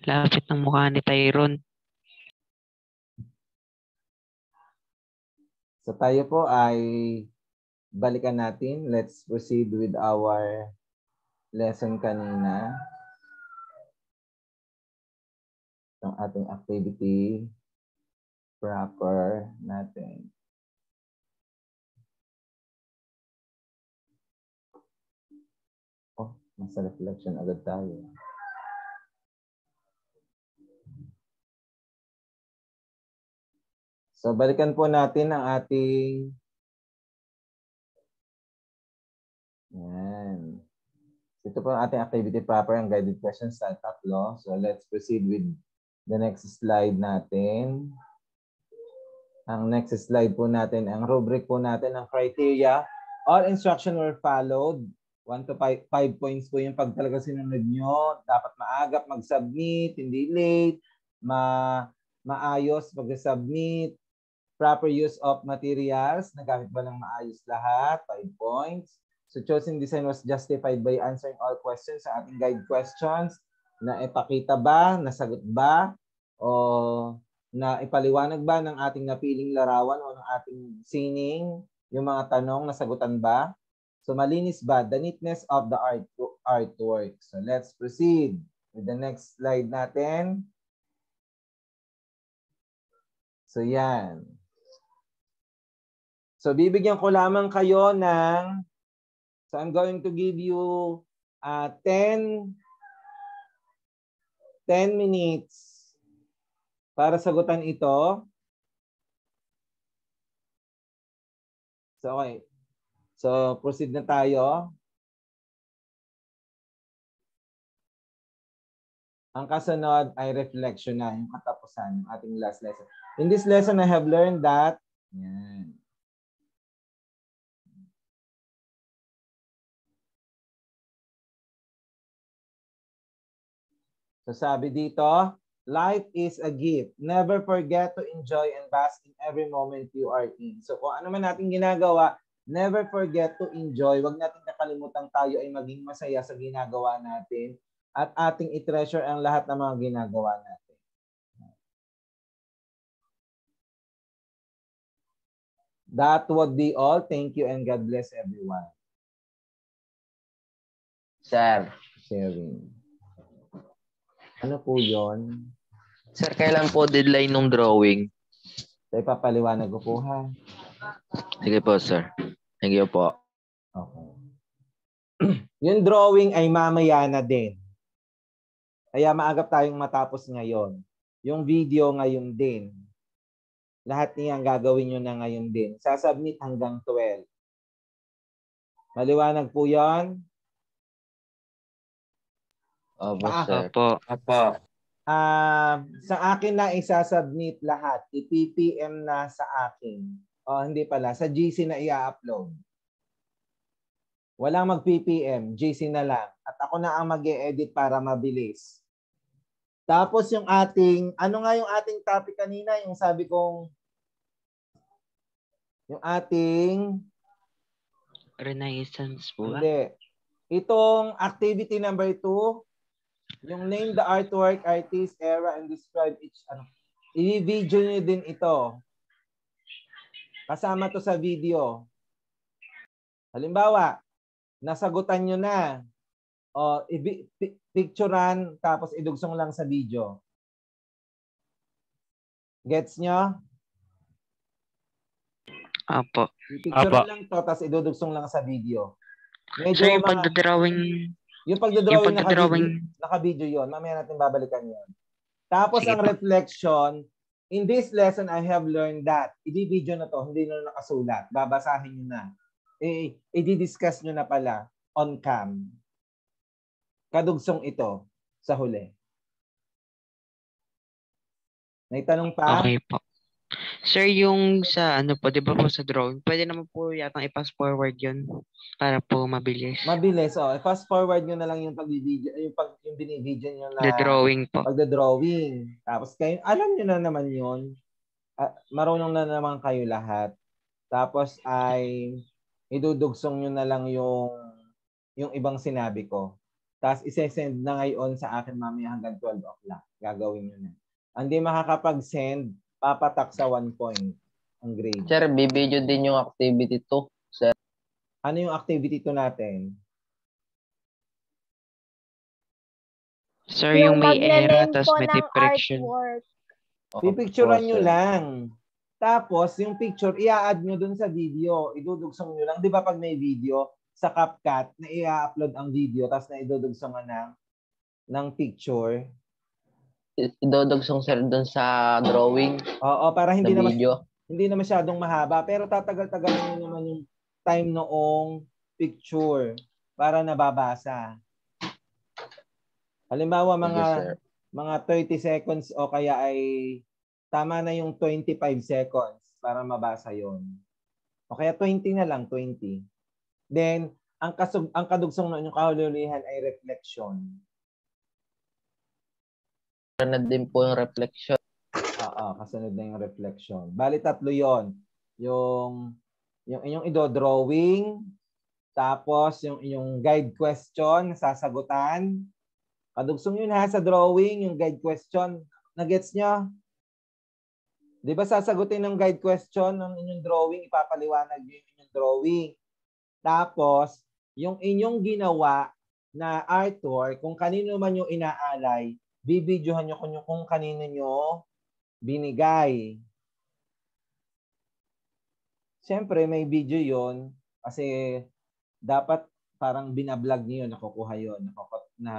Lapit ng mukha ni Tyron. So tayo po ay balikan natin. Let's proceed with our lesson kanina. Ang ating activity proper natin. Oh, nasa reflection agad tayo. So balikan po natin ang ating yan. Ito po ang ating activity proper, ang guided questions sa tatlo. So let's proceed with the next slide natin. Ang next slide po natin, ang rubric po natin, ang criteria. All instruction were followed. 1 to 5 points po yung pag talaga sinunod nyo. Dapat maagap mag-submit, hindi late, maayos pag-submit, proper use of materials, nagamit ba ng maayos lahat, 5 points. So choosing design was justified by answering all questions sa ating guide questions. Na ipakita ba, nasagot ba, o na ipaliwanag ba ng ating napiling larawan o ng ating sining yung mga tanong, nasagutan ba? So malinis ba? The neatness of the artwork. So let's proceed with the next slide natin. So yan. So bibigyan ko lamang kayo ng, so I'm going to give you 10 minutes para sagutan ito. So okay. So proceed na tayo. Ang kasunod ay reflection na, yung katapusan, yung ating last lesson. In this lesson, I have learned that, yan. So sabi dito, life is a gift. Never forget to enjoy and bask in every moment you are in. So kung ano man natin ginagawa, never forget to enjoy. Huwag natin nakalimutan tayo ay maging masaya sa ginagawa natin at ating i-treasure ang lahat ng mga ginagawa natin. That would be all. Thank you and God bless everyone. Sir. Sharing. Ano po yun? Sir, kailan po deadline ng drawing? So, ipapaliwanag ko po ha. Sige po, sir. Thank you po. Okay. Yung drawing ay mamaya na din. Kaya maagap tayong matapos ngayon. Yung video ngayon din. Lahat niyan gagawin nyo na ngayon din. Sasubmit hanggang 12. Maliwanag po yan? Opo, sir. Opo. Sa akin na isasubmit lahat. I-PPM na sa akin. O hindi pala. Sa GC na i-upload. Walang mag-PPM. GC na lang. At ako na ang mag-e-edit para mabilis. Tapos yung ating, ano nga yung ating topic kanina? Yung sabi kong, yung ating Renaissance po. Hindi. Itong activity number 2, yung name the artwork, artist, era, and describe each. I-video nyo din ito. Kasama to sa video. Halimbawa, nasagutan nyo na. O, picturean, tapos idugsong lang sa video. Gets nyo? Apo. I-picturean lang to, tapos idudugsong lang sa video. Medyo So yung pagdadrawing, yung pagdadrawing naka-video yun. Mamaya natin babalikan yun. Tapos sige ang reflection, in this lesson, I have learned that. I-video na to, hindi na nakasulat. Babasahin nyo na. I-discuss nyo na pala on cam. Kadugsong ito sa huli. May tanong pa? Okay po. Sir, yung sa ano po, di ba po sa drawing, pwede naman po yatang i-pass forward yun para po mabilis. Mabilis, oh. Fast forward nyo na lang yung pag-video, yung binibidyo nyo na The drawing po. pagda-drawing. Tapos kayo, alam nyo na naman yun. Marunong na naman kayo lahat. Tapos ay idudugsong nyo na lang yung ibang sinabi ko. Tapos isesend na ngayon sa akin mamaya hanggang 12 o'clock. Gagawin nyo na. Ang di makakapag-send, papatak sa 1 point ang grade. Sir, bibidyo din yung activity 2. Sir. Ano yung activity 2 natin? Sir, yung may era, magne-name tapos po may ng depression. artwork. Pipicturean nyo lang. Tapos, yung picture, i-add nyo dun sa video. Idudugsong nyo lang. Di ba pag may video, sa CapCut, na i-upload ang video, tapos na idudugsungan ng picture. Idodogsong sir dun sa drawing. Oo, para hindi na na, video. hindi na masyadong mahaba. Pero tatagal-tagal nyo naman yung time noong picture para nababasa. Halimbawa, mga 30 seconds o kaya ay tama na yung 25 seconds para mabasa yon. O kaya 20 na lang, 20. Then, ang kadugsong ng inyong kahululihan ay reflection. Kasunod din po yung reflection. Oo, kasunod na yung reflection. Bali, 3 yon. Yung inyong idodrawing, tapos yung inyong guide question, sasagutan. Kadugsong yun ha, sa drawing, yung guide question. Nagets nyo? Di ba sasagutin ng guide question ng inyong drawing, ipapaliwanag yung inyong drawing. Tapos, yung inyong ginawa na artwork, kung kanino man yung inaalay, bibidyohan nyo kung kanino nyo binigay. Siyempre, may video yon kasi dapat parang binablog niyo yun, nakukuha yun, na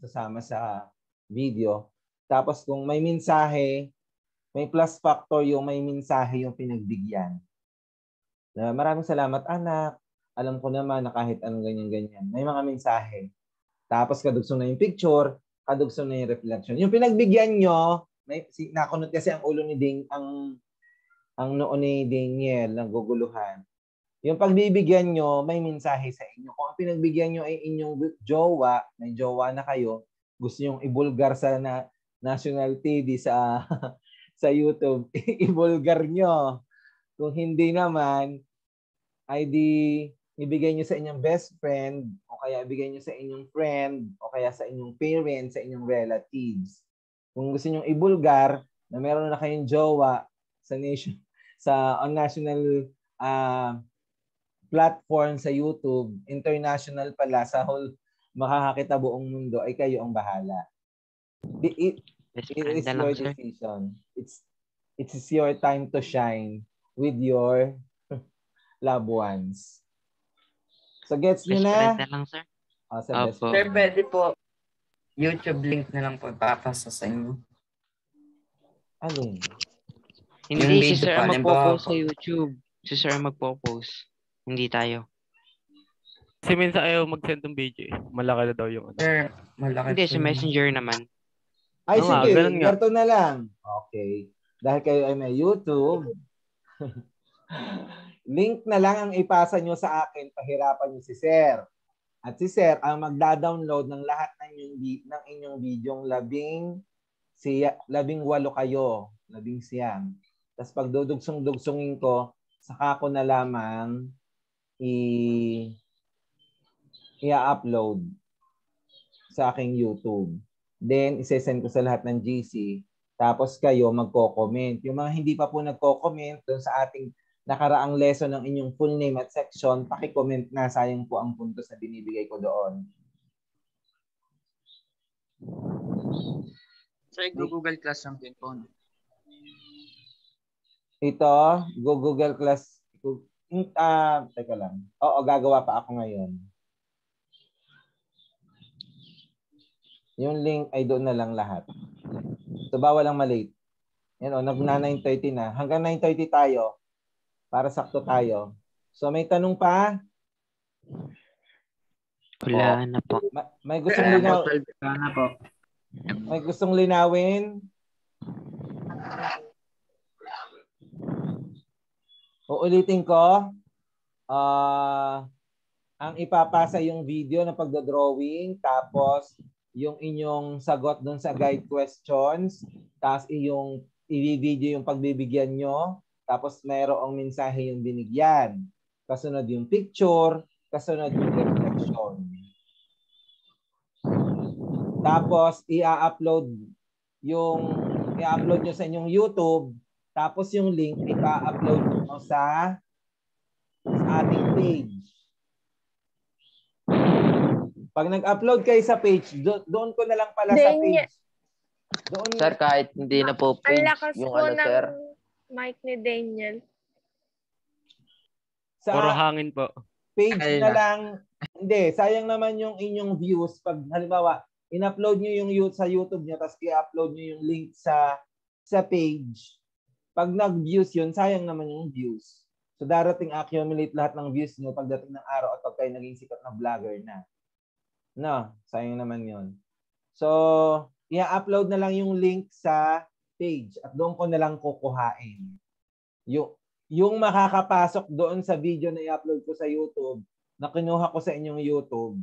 sasama sa video. Tapos kung may mensahe, may plus factor yung may mensahe yung pinagbigyan. Maraming salamat anak. Alam ko naman na kahit anong ganyan-ganyan. May mga mensahe. Tapos kadugsong na yung picture, kadugsong na yung reflection. Yung pinagbigyan nyo, nakunot kasi ang ulo ni ang noo ni Daniel, naguguluhan. Yung pagbibigyan nyo, may mensahe sa inyo. Kung ang pinagbigyan nyo ay inyong jowa, may jowa na kayo, gusto nyong ibulgar sa national TV sa sa YouTube, ibulgar nyo. Kung hindi naman, ay di ibigay nyo sa inyong best friend, o kaya ibigay nyo sa inyong friend, o kaya sa inyong parents, sa inyong relatives. Kung gusto nyong ibulgar, na meron na kayong jowa sa national platform sa YouTube, international pala, sa whole makakakita buong mundo, ay kayo ang bahala. It is your decision. It is your time to shine with your loved ones. So gets nyo na? Na lang, sir. Sir, pwede po YouTube link na lang po ipapasa sa inyo. Alin? Hindi, si sir ang magpo-post sa YouTube. Si sir ang magpo-post. Hindi tayo. Kasi minsan ayaw mag-send ng video eh. Malaki na daw yung ano. Sir, malaki. Hindi, sa Messenger naman. Ay, sige. Ganito na lang. Okay. Dahil kayo ay may YouTube, link na lang ang ipasa nyo sa akin. Pahirapan nyo si Sir. At si Sir ang magda-download ng lahat ng inyong videong 18 kayo. 11. Tapos pag dudugsong-dugsongin ko, saka ko na lamang i-upload sa aking YouTube. Then, isesend ko sa lahat ng GC. Tapos kayo magko-comment. Yung mga hindi pa po nagko-comment doon sa ating nakaraang lesson ng inyong full name at section, paki-comment na, sayang po ang puntos na binibigay ko doon. Sir, Google Classroom din po. Ito, Google Class. Teka lang. Oo, gagawa pa ako ngayon. Yung link ay doon na lang lahat. So, bawal lang malate. Yan o, nag-na 9:30 na. Hanggang 9:30 tayo para sakto tayo. So, may tanong pa? Wala na po. May gustong May gustong linawin? Uulitin ko. Ang ipapasa yung video ng pagdodrawing, tapos yung inyong sagot doon sa guide questions, tapos i-video yung pagbibigyan nyo, tapos mayroong mensahe yung binigyan. Kasunod yung picture, kasunod yung reflection. Tapos, i-upload nyo sa inyong YouTube. Tapos, yung link, ipa-upload nyo sa ating page. Pag nag-upload kayo sa page, doon ko na lang pala sa page. Doon, Sir, kahit hindi na po Ang page lakas yung po ano, ng sir. mic ni Daniel. Puro sa hangin po. page Ayun na na. lang. Hindi, sayang naman yung inyong views. Pag halimbawa, in-upload nyo yung sa YouTube nyo, tapos i-upload nyo yung link sa page. Pag nag-views yun, sayang naman yung views. So darating accumulate lahat ng views nyo pagdating ng araw at pag kayo naging sikat na vlogger na. No, sayang naman yun. So, i-upload na lang yung link sa page at doon ko na lang kukuhain. Yung makakapasok doon sa video na i-upload ko sa YouTube, na kinuha ko sa inyong YouTube,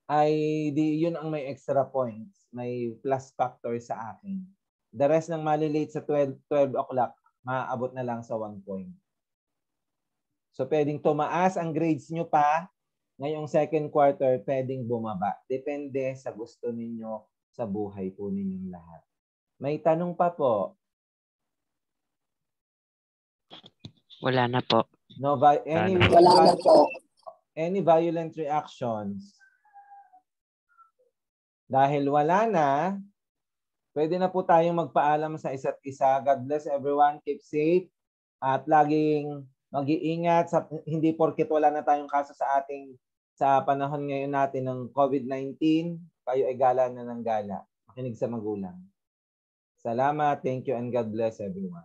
ay yun ang may extra points. May plus factor sa akin. The rest ng malilate sa 12 o'clock, maaabot na lang sa 1 point. So, pwedeng tumaas ang grades nyo pa. Ngayong second quarter, pwedeng bumaba. Depende sa gusto ninyo sa buhay po ninyong lahat. May tanong pa po? Wala na po. No, any violent reactions? Dahil wala na, pwede na po tayong magpaalam sa isa't isa. God bless everyone. Keep safe. At laging mag-iingat. Hindi porket wala na tayong kaso sa panahon ngayon natin ng COVID-19, kayo ay gala na ng gala. Makinig sa magulang. Salamat. Thank you and God bless everyone.